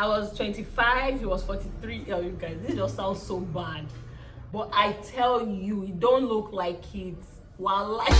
I was 25, he was 43. Oh, you guys, this just sounds so bad. But I tell you, it don't look like kids. Wallahi.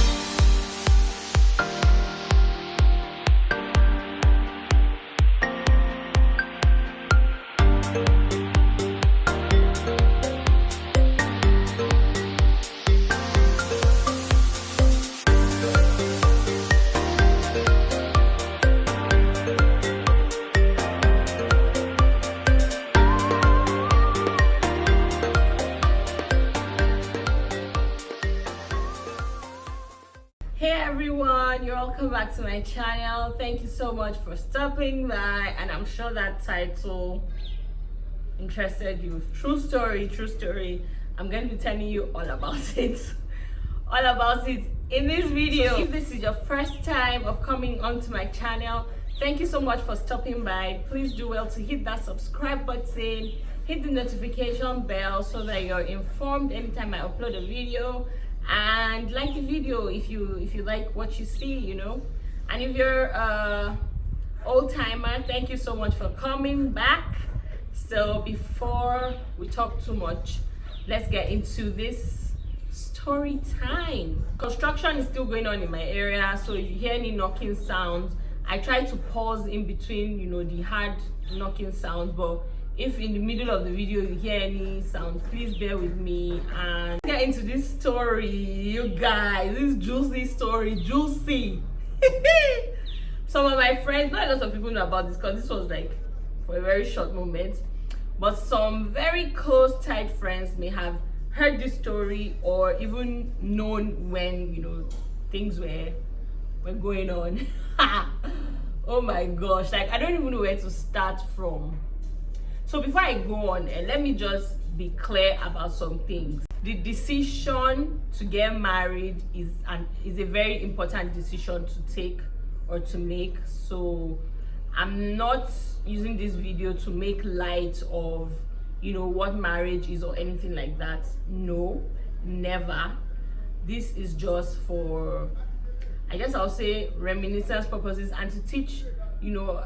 Hey everyone, you're welcome back to my channel. Thank you so much for stopping by, and I'm sure that title interested you. True story. I'm going to be telling you all about it. All about it in this video. If this is your first time of coming onto my channel, thank you so much for stopping by. Please do well to hit that subscribe button, hit the notification bell so that you're informed anytime I upload a video. And like the video if you like what you see, you know. And if you're a old timer, thank you so much for coming back. So before we talk too much, let's get into this story time. Construction is still going on in my area, so if you hear any knocking sounds, I try to pause in between, you know, the hard knocking sounds. But if in the middle of the video you hear any sounds, please bear with me and get into this story, you guys. This juicy story, juicy. Some of my friends, not a lot of people know about this because this was like for a very short moment, but some very close tight friends may have heard this story or even known when, you know, things were going on. Oh my gosh, like I don't even know where to start from. So before I go on, let me just be clear about some things. The decision to get married is a very important decision to take or to make. So I'm not using this video to make light of, you know, what marriage is or anything like that. No, never. This is just for, I guess I'll say, reminiscence purposes and to teach, you know,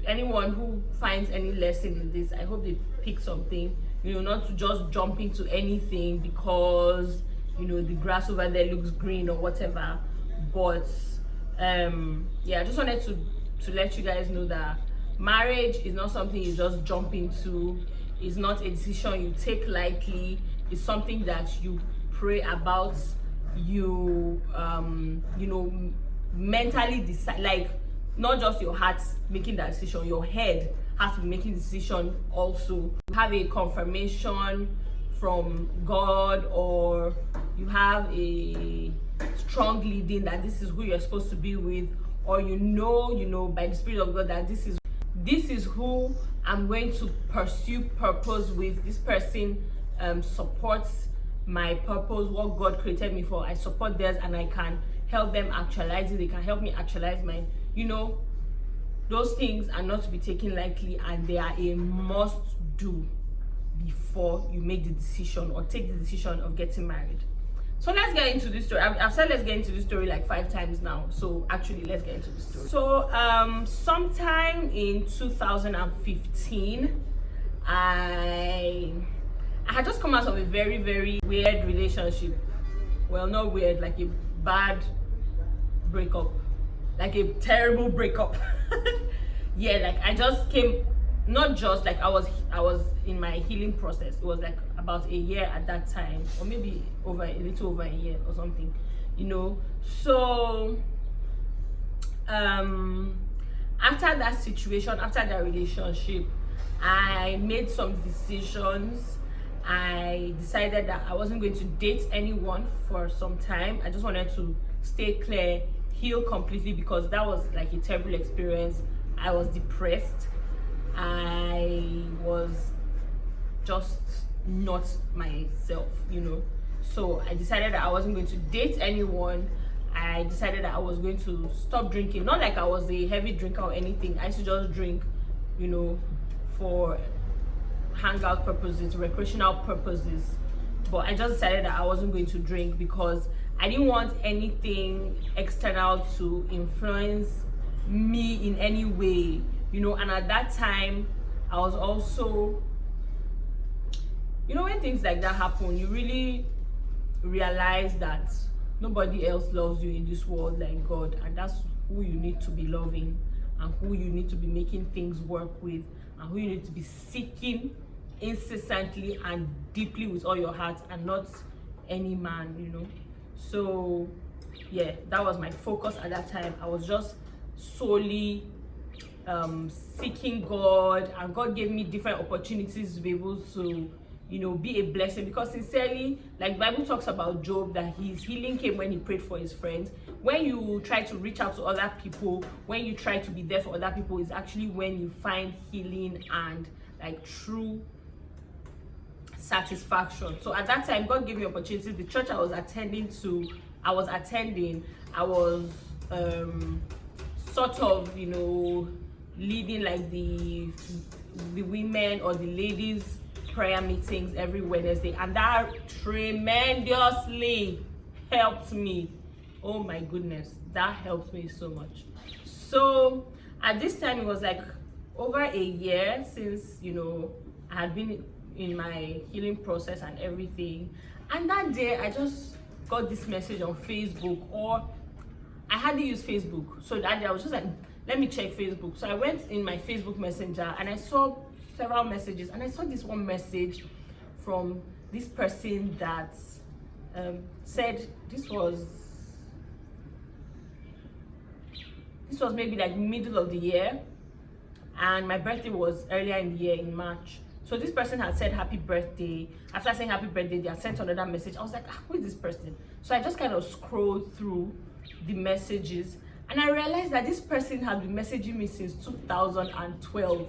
anyone who finds any lesson in this. I hope they pick something, you know, not to just jump into anything because, you know, the grass over there looks green or whatever. But yeah, I just wanted to let you guys know that marriage is not something you just jump into. It's not a decision you take lightly. It's something that you pray about, you know, mentally decide, like not just your heart making that decision, your head has to be making the decision also. You have a confirmation from God, or you have a strong leading that this is who you're supposed to be with, or you know by the Spirit of God that this is who I'm going to pursue purpose with. This person supports my purpose, what God created me for. I support theirs and I can help them actualize it. They can help me actualize mine. You know, those things are not to be taken lightly, and they are a must do before you make the decision or take the decision of getting married. So let's get into this story. I've said let's get into this story like 5 times now. So actually, let's get into the story. So sometime in 2015, I had just come out of a very, very weird relationship. Well, not weird, like a bad breakup. Like a terrible breakup. Yeah, like I just came, not just like I was in my healing process. It was like about a year at that time, or maybe a little over a year or something, you know. So after that situation, after that relationship, I made some decisions. I decided that I wasn't going to date anyone for some time. I just wanted to stay clear, heal completely, because that was like a terrible experience. I was depressed. I was just not myself, you know. So I decided that I wasn't going to date anyone. I decided that I was going to stop drinking. Not like I was a heavy drinker or anything. I used to just drink, you know, for hangout purposes, recreational purposes. But I just decided that I wasn't going to drink because I didn't want anything external to influence me in any way, you know. And at that time I was also, you know, when things like that happen, you really realize that nobody else loves you in this world like God, and that's who you need to be loving, and who you need to be making things work with, and who you need to be seeking incessantly and deeply with all your heart, and not any man, you know. So yeah, that was my focus at that time. I was just solely seeking God, and God gave me different opportunities to be able to, you know, be a blessing. Because sincerely, like Bible talks about Job, that his healing came when he prayed for his friends. When you try to reach out to other people, when you try to be there for other people, is actually when you find healing and like true satisfaction. So at that time, God gave me opportunities. The church I was attending, I was sort of, you know, leading like the women or the ladies prayer meetings every Wednesday, and that tremendously helped me. Oh my goodness, that helped me so much. So at this time, it was like over a year since, you know, I had been in my healing process and everything. And that day I just got this message on Facebook, or I hardly use Facebook, so that day I was just like, let me check Facebook. So I went in my Facebook Messenger and I saw several messages, and I saw this one message from this person that said this was maybe like middle of the year, and my birthday was earlier in the year in March. So this person had said happy birthday. After saying happy birthday, they had sent another message. I was like, who is this person? So I just kind of scrolled through the messages, and I realized that this person had been messaging me since 2012.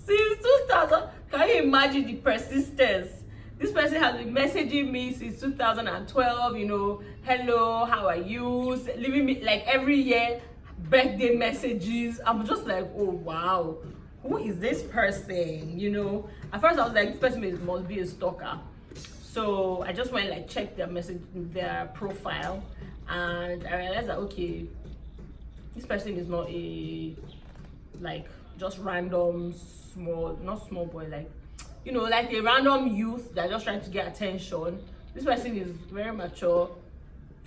Since 2000, can you imagine the persistence? This person has been messaging me since 2012, you know, hello, how are you? Leaving me like every year, birthday messages. I'm just like, oh wow, who is this person? You know, at first I was like, this person must be a stalker. So I just went like check their profile, and I realized that okay, this person is not a like just random not small boy, like, you know, like a random youth that just trying to get attention. This person is very mature,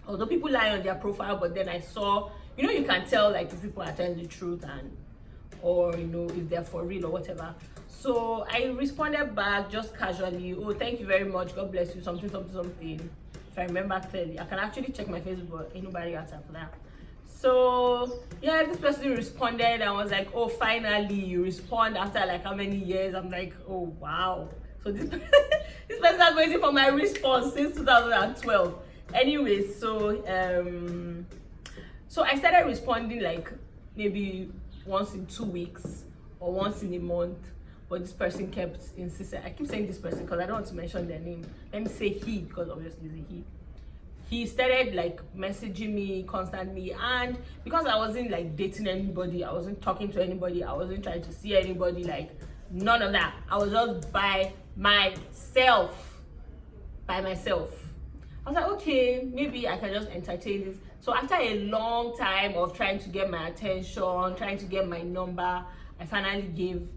although people lie on their profile. But then I saw, you know, you can tell like if people are telling the truth, and or you know, if they're for real or whatever. So I responded back just casually, oh, thank you very much, God bless you, something. If I remember clearly, I can actually check my Facebook, but ain't nobody else after that. So yeah, this person responded, and I was like, oh, finally you respond after like how many years? I'm like, oh wow. So this this person has been waiting for my response since 2012. Anyway, so I started responding like maybe once in 2 weeks or once in a month, but this person kept insisting. I keep saying this person because I don't want to mention their name. Let me say he, because obviously it's a he. He started like messaging me constantly, and because I wasn't like dating anybody, I wasn't talking to anybody, I wasn't trying to see anybody, like none of that. I was just by myself. I was like, okay, maybe I can just entertain this. So after a long time of trying to get my attention, trying to get my number, I finally gave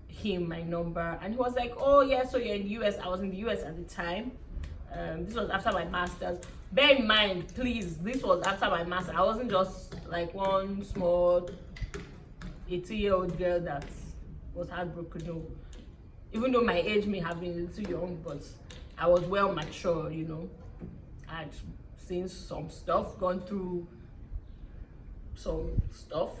him my number, and he was like, oh yeah, so you're in the US. I was in the US at the time. This was after my master's. Bear in mind, please, this was after my master's. I wasn't just like one small 80-year-old girl that was heartbroken. No, even though my age may have been a little young, but I was well mature, you know. I'd seen some stuff, gone through some stuff.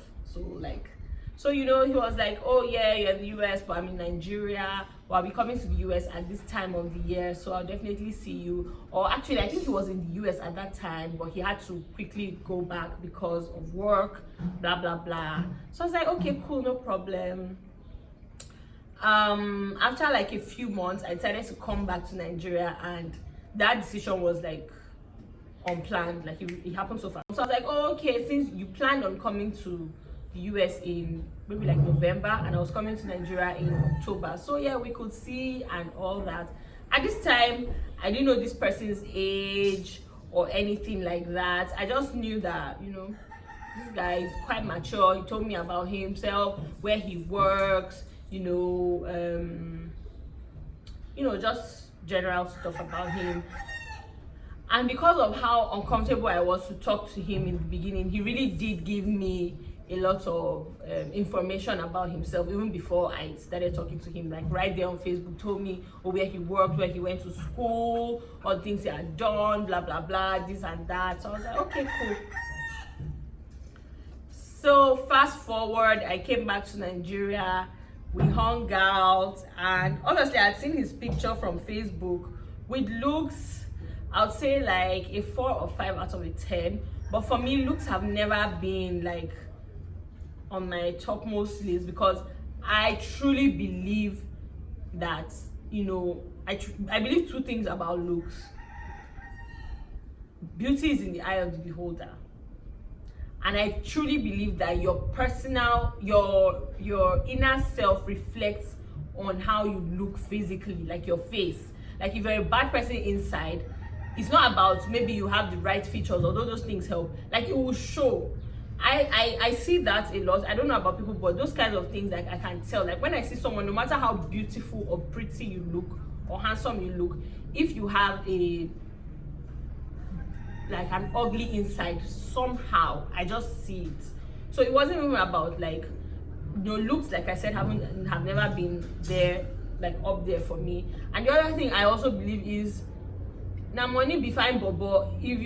So you know, he was like, oh yeah, you're in the US, but I'm in Nigeria. Well, I'll be coming to the US at this time of the year, so I'll definitely see you. Or actually, I think he was in the US at that time, but he had to quickly go back because of work, blah blah blah. So I was like, okay, cool, no problem. After like a few months, I decided to come back to Nigeria, and that decision was like unplanned, like it happened so fast. So I was like, oh, okay, since you planned on coming to the US in maybe like November, and I was coming to Nigeria in October, so yeah, we could see and all that. At this time, I didn't know this person's age or anything like that. I just knew that, you know, this guy is quite mature. He told me about himself, where he works, just general stuff about him. And because of how uncomfortable I was to talk to him in the beginning, he really did give me a lot of information about himself even before I started talking to him. Like right there on Facebook, told me where he worked, where he went to school, all things he had done, blah blah blah, this and that. So I was like, okay, cool. So fast forward, I came back to Nigeria. We hung out, and honestly, I'd seen his picture from Facebook with looks, I would say like a 4 or 5 out of a 10. But for me, looks have never been like on my topmost list, because I truly believe that, I believe 2 things about looks. Beauty is in the eye of the beholder. And I truly believe that your inner self reflects on how you look physically, like your face. Like if you're a bad person inside, it's not about maybe you have the right features, although those things help. Like it will show. I see that a lot. I don't know about people, but those kinds of things, like I can tell. Like when I see someone, no matter how beautiful or pretty you look or handsome you look, if you have like an ugly inside, somehow I just see it. So it wasn't even about like looks, like I said, have never been there, like up there for me. And the other thing I also believe is now money be fine, bobo. If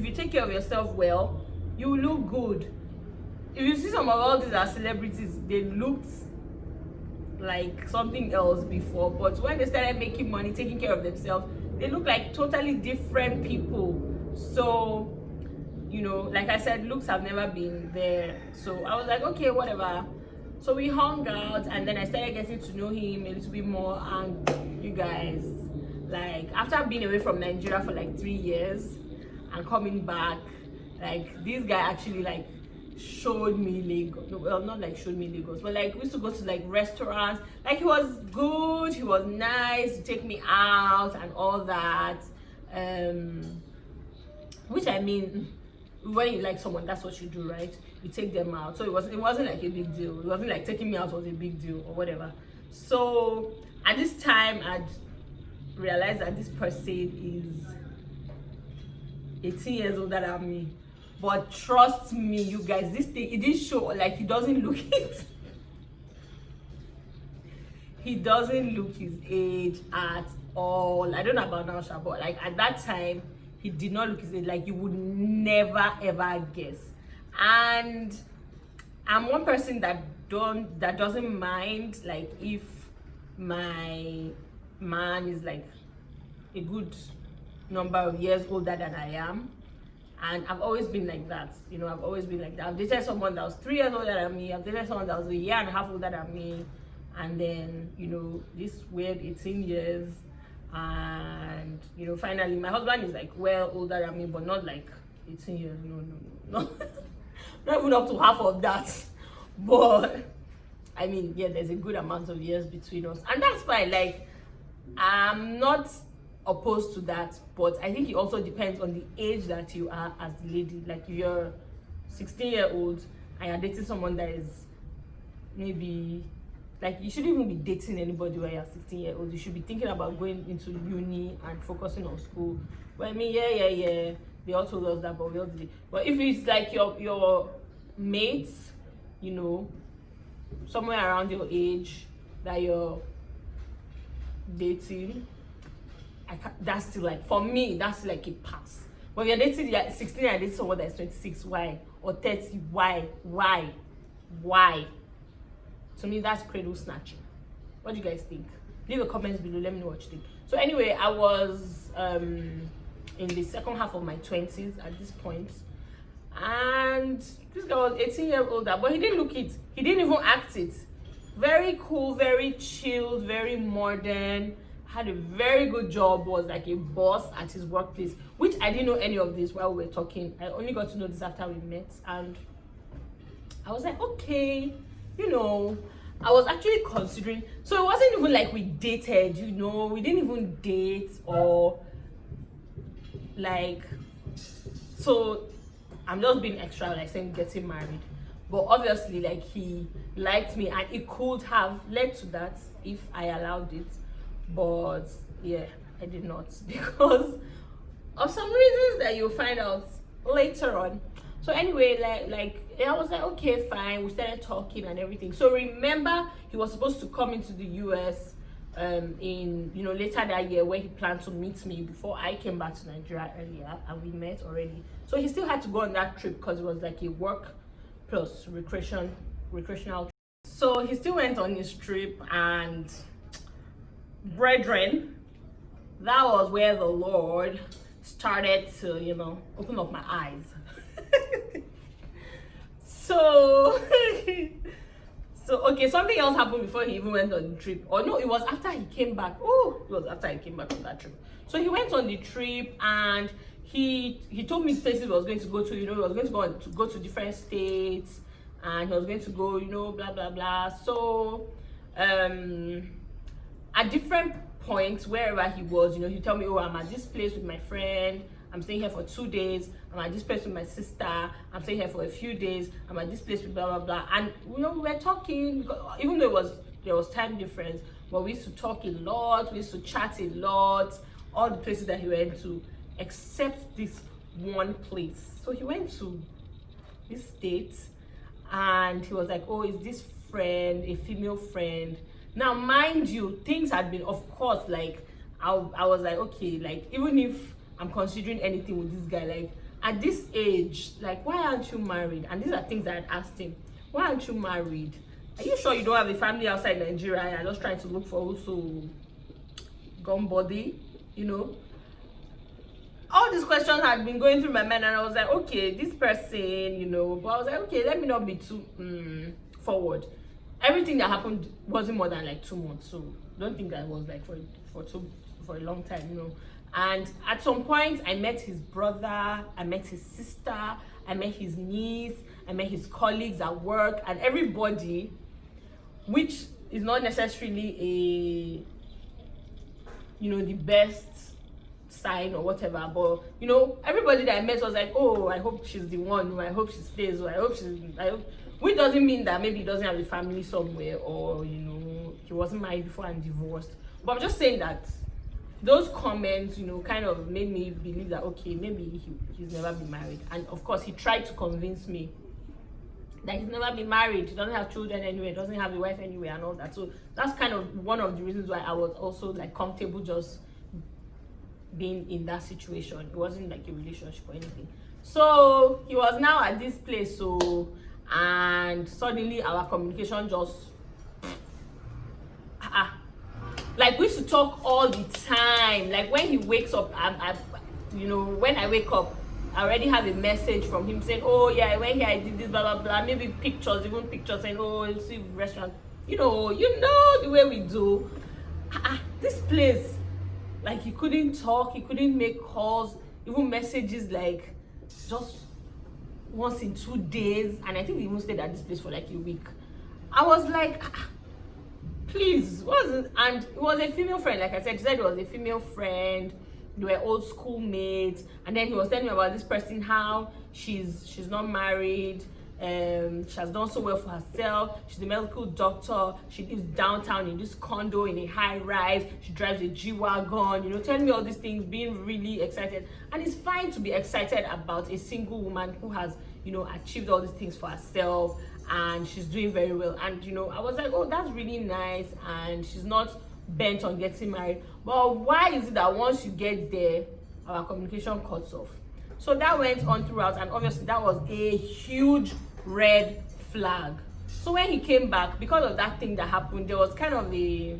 you take care of yourself well, you look good. If you see some of all these are celebrities, they looked like something else before, but when they started making money, taking care of themselves, they look like totally different people. So like I said, looks have never been there. So I was like, okay, whatever. So we hung out, and then I started getting to know him a little bit more. And you guys, like after being away from Nigeria for like 3 years and coming back, like this guy actually like showed me Lagos. Well, not like showed me Lagos, but like we used to go to like restaurants. Like he was good, he was nice to take me out and all that. Which I mean, when you like someone, that's what you do, right? You take them out. So it wasn't like a big deal. It wasn't like taking me out was a big deal or whatever. So at this time, I'd realized that this person is 18 years older than me. But trust me, you guys, this thing, it didn't show, like he doesn't look it. He doesn't look his age at all. I don't know about now, but like at that time, he did not look his age. Like you would never ever guess. And I'm one person that doesn't mind like if my man is like a good number of years older than I am. And I've always been like that, I've always been like that. I've dated someone that was 3 years older than me. I've dated someone that was a year and a half older than me. And then, this weird 18 years. And, finally, my husband is like well older than me, but not like 18 years. No. Not even up to half of that. But, I mean, yeah, there's a good amount of years between us. And that's fine. Like, I'm not opposed to that, but I think it also depends on the age that you are as the lady. Like if you're 16-year-old and you're dating someone that is maybe like, you shouldn't even be dating anybody when you're 16-year-old. You should be thinking about going into uni and focusing on school. But I mean, yeah, they all told us that, but we all did it. But if it's like your mates, somewhere around your age that you're dating, that's still like, for me, that's like a pass. But if you're dating 16 and dating someone that's 26, why? Or 30, why? To me, that's cradle snatching. What do you guys think? Leave a comments below, let me know what you think. So anyway, I was in the second half of my 20s at this point, and this guy was 18 years older, but he didn't look it. He didn't even act it. Very cool, very chilled, very modern. Had a very good job, was like a boss at his workplace, which I didn't know any of this while we were talking. I only got to know this after we met, and I was like, okay, I was actually considering. So it wasn't even like we dated, we didn't even date or like So I'm just being extra, like saying getting married. But obviously, like, he liked me, and it could have led to that if I allowed it. But yeah, I did not because of some reasons that you'll find out later on. So anyway, I was like, okay, fine. We started talking and everything. So remember, he was supposed to come into the US in later that year, where he planned to meet me before I came back to Nigeria earlier, and we met already. So he still had to go on that trip because it was like a work plus recreational trip. So he still went on his trip, and brethren, that was where the Lord started to open up my eyes. So okay, something else happened before he even went on the trip. Or no, it was after he came back. Oh, it was after he came back on that trip. So he went on the trip, and he told me places he was going to go to. He was going to go to different states, and he was going to go, blah blah blah. So at different points, wherever he was, he'd tell me, oh, I'm at this place with my friend, I'm staying here for 2 days. I'm at this place with my sister, I'm staying here for a few days. I'm at this place with blah blah blah. And we were talking, because even though there was time difference, but we used to talk a lot, we used to chat a lot, all the places that he went to, except this one place. So he went to this state, and he was like, oh, is this friend a female friend? Now, mind you, things had been, of course, like, I was like, okay, like, even if I'm considering anything with this guy, like, at this age, like, why aren't you married? And these are things that I asked him. Why aren't you married? Are you sure you don't have a family outside Nigeria? You're just trying to look for also gun body, All these questions had been going through my mind, and I was like, okay, this person, but I was like, okay, let me not be too forward. Everything that happened wasn't more than like 2 months, so don't think that was like for a long time, And at some point, I met his brother, I met his sister, I met his niece, I met his colleagues at work, and everybody, which is not necessarily the best sign or whatever, but everybody that I met was like, oh, I hope she's the one, I hope she stays, which doesn't mean that maybe he doesn't have a family somewhere, or he wasn't married before and divorced. But I'm just saying that those comments kind of made me believe that, okay, maybe he's never been married. And of course, he tried to convince me that he's never been married, he doesn't have children anyway, doesn't have a wife anyway, and all that. So that's kind of one of the reasons why I was also like comfortable just being in that situation. It wasn't like a relationship or anything. So he was now at this place, and suddenly our communication just like, we used to talk all the time. Like, when he wakes up, when I wake up, I already have a message from him saying, oh yeah, I went here, I did this, blah blah blah. Maybe pictures saying, oh, you see restaurant, the way we do. This place, like, he couldn't talk, he couldn't make calls, even messages, like, just once in 2 days. And I think we even stayed at this place for like a week. I was like, please, what was it? And it was a female friend, like I said. He said it was a female friend. They were old school mates. And then he was telling me about this person, how she's not married, she has done so well for herself. She's a medical doctor. She lives downtown in this condo in a high rise. She drives a G-Wagon, telling me all these things, being really excited. And it's fine to be excited about a single woman who has achieved all these things for herself, and she's doing very well. And I was like, oh, that's really nice, and she's not bent on getting married. But why is it that once you get there, our communication cuts off? So that went on throughout, and obviously that was a huge red flag. So when he came back, because of that thing that happened, there was kind of a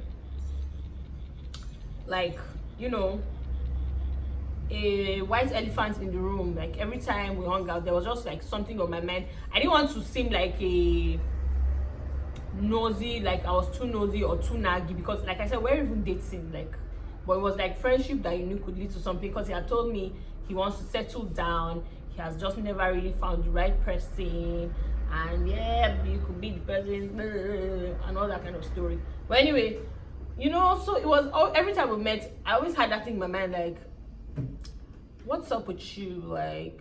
a white elephant in the room. Like, every time we hung out, there was just like something on my mind. I didn't want to seem like a nosy, like I was too nosy or too naggy, because like I said, we're even dating, like, but it was like friendship that could lead to something, because he had told me he wants to settle down, he has just never really found the right person, and yeah, you could be the person, and all that kind of story. But anyway, so it was every time we met, I always had that thing in my mind, like, what's up with you? Like,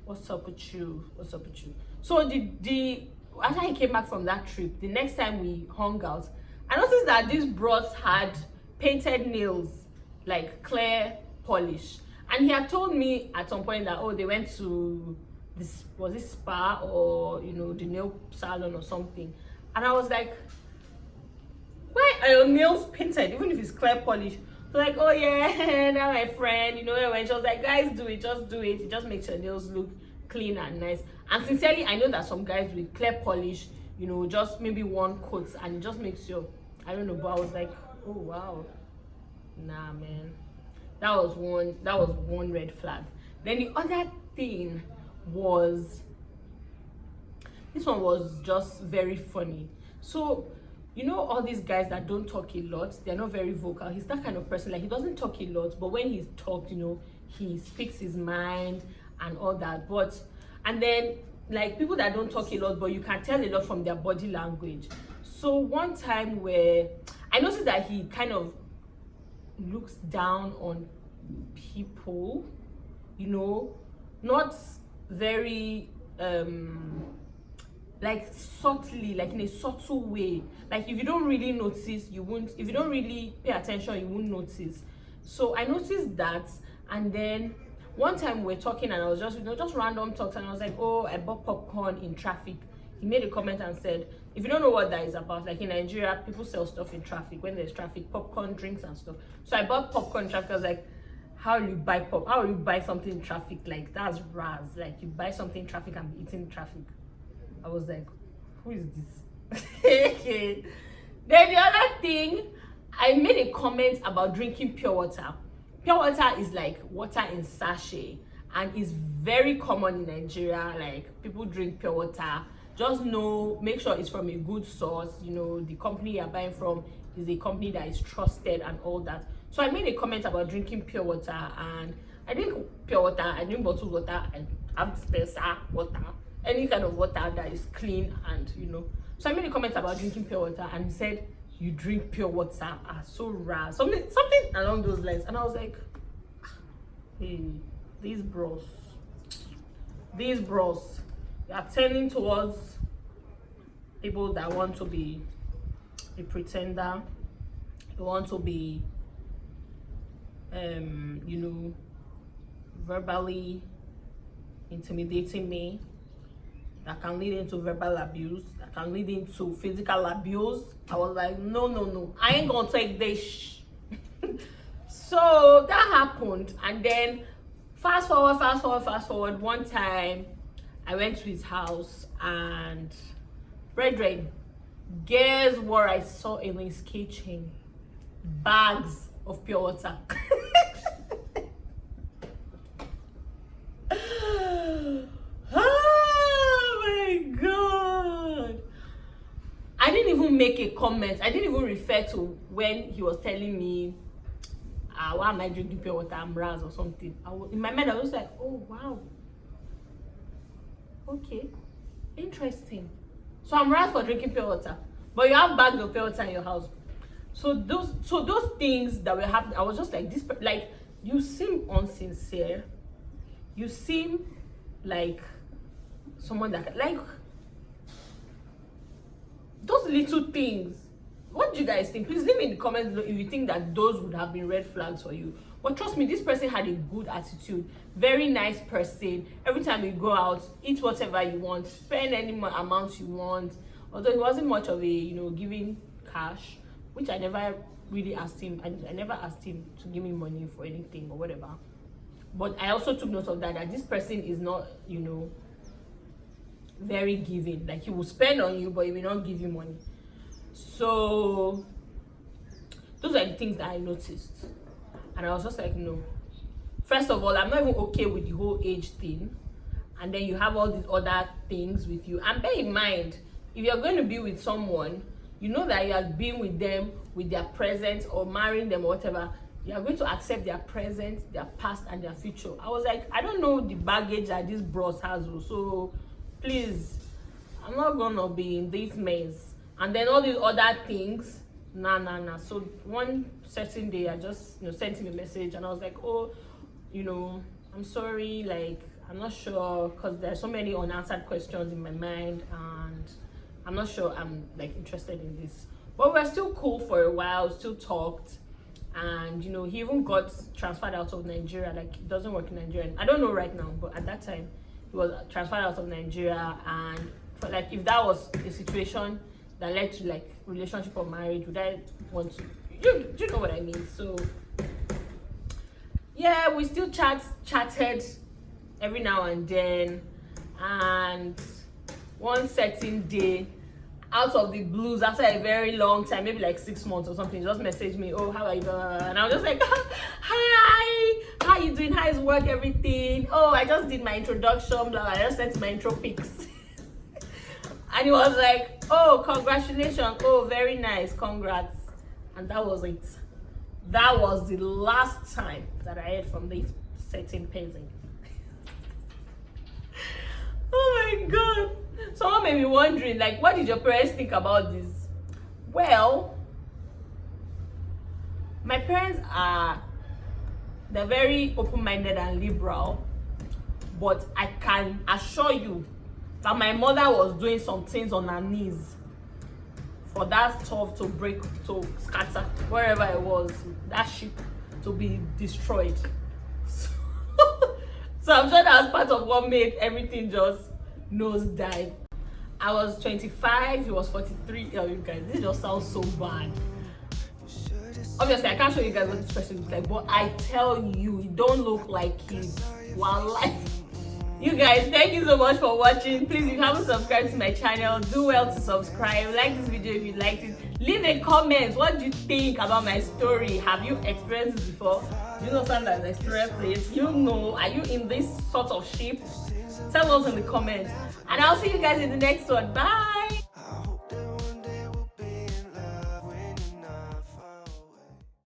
What's up with you? What's up with you? So the after he came back from that trip, the next time we hung out, I noticed that these bros had painted nails, like clear polish. And he had told me at some point that, oh, they went to this, was it spa or the nail salon or something. And I was like, why are your nails painted even if it's clear polish? So like, oh yeah, now my friend, when she was like, guys, do it, just do it. It just makes your nails look clean and nice. And sincerely, I know that some guys with clear polish, just maybe one coat and it just makes your, I don't know, but I was like, oh wow, nah man, that was one red flag. Then the other thing was, this one was just very funny. So all these guys that don't talk a lot, they're not very vocal. He's that kind of person, like he doesn't talk a lot, but when he's talked, he speaks his mind and all that. And then like people that don't talk a lot, but you can tell a lot from their body language. So one time where I noticed that he kind of looks down on people, not very like subtly, like in a subtle way. Like if you don't really notice, you won't, if you don't really pay attention, you won't notice. So I noticed that. And then one time we're talking and I was just just random talks, and I was like, oh, I bought popcorn in traffic. He made a comment and said, if you don't know what that is about, like in Nigeria, people sell stuff in traffic. When there's traffic, popcorn, drinks and stuff. So I bought popcorn in traffic. I was like, how will you buy something in traffic? Like that's raz. Like you buy something in traffic and be eating in traffic. I was like, who is this? Okay. Then the other thing, I made a comment about drinking pure water. Pure water is like water in sachet and is very common in Nigeria. Like people drink pure water. Just make sure it's from a good source. The company you're buying from is a company that is trusted and all that. So I made a comment about drinking pure water, and I drink pure water, I drink bottled water, I have dispenser water, any kind of water that is clean and So I made a comment about drinking pure water, and he said, you drink pure water are so rare, something along those lines. And I was like, hey, these bros, they are turning towards people that want to be a pretender. They want to be verbally intimidating me, that can lead into verbal abuse, that can lead into physical abuse. I was like, no, I ain't gonna take this. So that happened. And then fast forward, one time I went to his house, and brethren, guess what I saw in his kitchen? Bags of pure water. I didn't even make a comment. I didn't even refer to when he was telling me, why am I drinking pure water? I'm raz or something. In my mind, I was like, oh, wow. Okay. Interesting. So I'm raz for drinking pure water. But you have bags of pure water in your house. So those things that were happening, I was just like, this, like, you seem unsincere. You seem like someone that, like, those little things. What do you guys think? Please leave me in the comments below if you think that those would have been red flags for you. But trust me, this person had a good attitude, very nice person. Every time you go out, eat whatever you want, spend any amount you want. Although he wasn't much of a giving cash, which I never really asked him. I never asked him to give me money for anything or whatever. But I also took note of that this person is not very giving. Like, he will spend on you, but he will not give you money. So those are the things that I noticed, and I was just like, no. First of all, I'm not even okay with the whole age thing, and then you have all these other things with you. And bear in mind, if you're going to be with someone, you know that you have been with them with their present, or marrying them or whatever, you are going to accept their present, their past, and their future. I was like, I don't know the baggage that this bros has, so please, I'm not gonna be in this maze. And then all these other things, nah. So one certain day, I just sent him a message, and I was like, oh, I'm sorry, like, I'm not sure, because there's so many unanswered questions in my mind, and I'm not sure I'm like interested in this. But we're still cool for a while, still talked, and he even got transferred out of Nigeria. Like, he doesn't work in Nigeria. I don't know right now, but at that time he was transferred out of Nigeria. And for, like, if that was a situation that led to like relationship or marriage, would I want to? Do you know what I mean? So yeah, we still chatted every now and then, and one certain day, out of the blues, after a very long time, maybe like 6 months or something, he just messaged me, "Oh, how are you?" And I was just like, "Hi, how you doing? How is work, everything? Oh, I just did my introduction, blah, blah. I just sent my intro pics." And he was like, "Oh, congratulations. Oh, very nice. Congrats." And that was it. That was the last time that I heard from this certain person. Oh my God. Someone may be wondering, like, what did your parents think about this? Well, my parents they're very open-minded and liberal, but I can assure you that my mother was doing some things on her knees for that stuff to break, to scatter, wherever it was, that ship to be destroyed. So I'm sure that was part of what made everything just nosedive. I was 25, he was 43. Oh, you guys, this just sounds so bad. Obviously, I can't show you guys what this person looks like, but I tell you, he don't look like his wildlife. You guys, thank you so much for watching. Please, if you haven't subscribed to my channel, do well to subscribe. Like this video if you liked it. Leave a comment. What do you think about my story? Have you experienced this before? Do you know someone that's experienced this? Are you in this sort of ship? Tell us in the comments. And I'll see you guys in the next one. Bye.